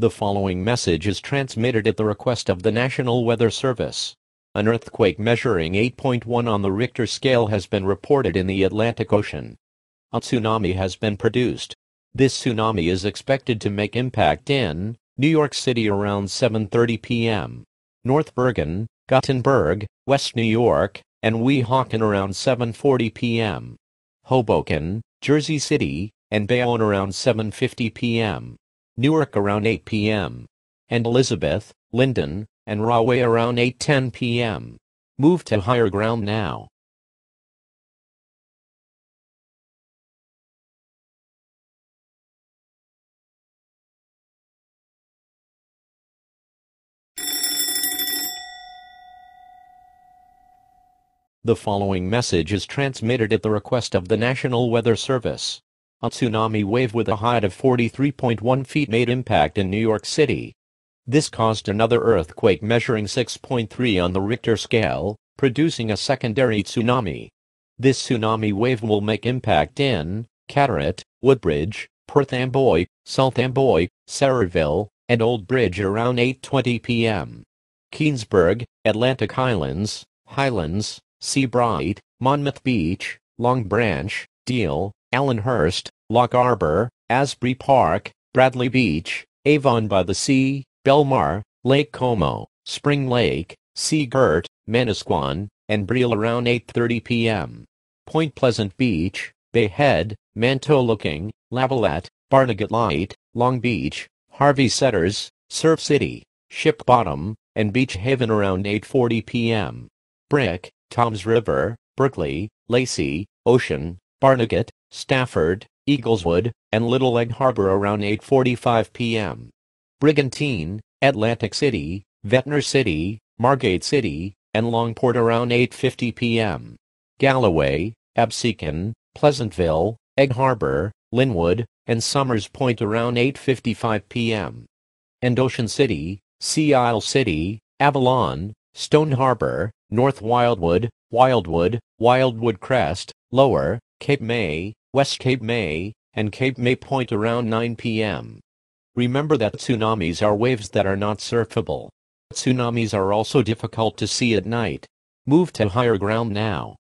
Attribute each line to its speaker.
Speaker 1: The following message is transmitted at the request of the National Weather Service. An earthquake measuring 8.1 on the Richter scale has been reported in the Atlantic Ocean. A tsunami has been produced. This tsunami is expected to make impact in New York City around 7:30 p.m., North Bergen, Gothenburg, West New York, and Weehawken around 7:40 p.m., Hoboken, Jersey City, and Bayonne around 7:50 p.m., Newark around 8 p.m., and Elizabeth, Linden, and Rahway around 8:10 p.m. Move to higher ground now. The following message is transmitted at the request of the National Weather Service. A tsunami wave with a height of 43.1 feet made impact in New York City. This caused another earthquake measuring 6.3 on the Richter scale, producing a secondary tsunami. This tsunami wave will make impact in Carteret, Woodbridge, Perth Amboy, South Amboy, Saraville, and Old Bridge around 8:20 p.m. Keansburg, Atlantic Highlands, Seabright, Monmouth Beach, Long Branch, Deal, Allenhurst, Lock Arbor, Asbury Park, Bradley Beach, Avon by the Sea, Belmar, Lake Como, Spring Lake, Sea Girt, Manasquan, and Breel around 8:30 p.m. Point Pleasant Beach, Bay Head, Mantoloking, Lavalette, Barnegat Light, Long Beach, Harvey Setters, Surf City, Ship Bottom, and Beach Haven around 8:40 p.m. Brick, Toms River, Berkeley, Lacey, Ocean, Barnegat, Stafford, Eagleswood, and Little Egg Harbor around 8:45 p.m. Brigantine, Atlantic City, Ventnor City, Margate City, and Longport around 8:50 p.m. Galloway, Absecon, Pleasantville, Egg Harbor, Linwood, and Somers Point around 8:55 p.m. And Ocean City, Sea Isle City, Avalon, Stone Harbor, North Wildwood, Wildwood Crest, Lower, Cape May, West Cape May, and Cape May Point around 9 p.m. Remember that tsunamis are waves that are not surfable. Tsunamis are also difficult to see at night. Move to higher ground now.